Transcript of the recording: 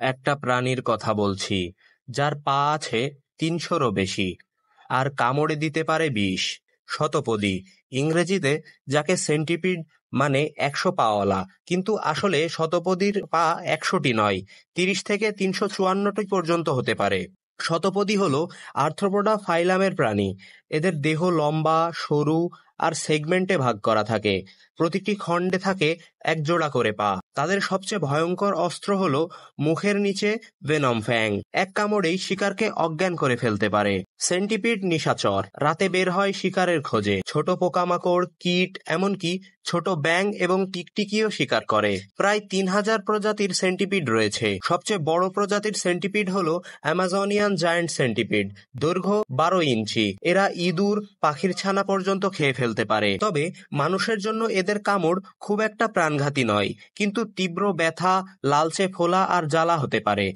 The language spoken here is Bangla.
একটা প্রাণীর কথা বলছি, যার পা আছে ৩০০-রও বেশি, আর কামড়ে দিতে পারে বিষ। শতপদী, ইংরেজিতে যাকে সেন্টিপিড মানে ১০০ পাওয়ালা, কিন্তু আসলে শতপদীর পা ১০০টি নয়, ৩০ থেকে ৩৫৪টি পর্যন্ত হতে পারে। শতপদী হলো আর্থ্রোপোডা ফাইলামের প্রাণী। এদের দেহ লম্বা, সরু আর সেগমেন্টে ভাগ করা থাকে। প্রতিটি খণ্ডে থাকে এক জোড়া করে পা। তাদের সবচেয়ে ভয়ঙ্কর অস্ত্র হলো মুখের নিচে ভেনম ফ্যাং। এক কামড়েই শিকারকে অজ্ঞান করে ফেলতে পারে। সেন্টিপিড নিশাচর, রাতে বের হয় শিকারের খোঁজে। ছোট পোকামাকড়, কীট, এমনকি ছোট ব্যাঙ এবং টিকটিকিও শিকার করে। প্রায় ৩,০০০ প্রজাতির সেন্টিপিড রয়েছে। সবচেয়ে বড় প্রজাতির সেন্টিপিড হলো অ্যামাজনিয়ান জায়ান্ট সেন্টিপিড, দৈর্ঘ্য ১২ ইঞ্চি। এরা ইঁদুর, পাখির ছানা পর্যন্ত খেয়ে ফেলতে পারে। তবে মানুষের জন্য এদের কামড় খুব একটা প্রাণঘাতী নয়, কিন্তু তীব্র ব্যথা, লালচে ফোলা আর জ্বালা হতে পারে।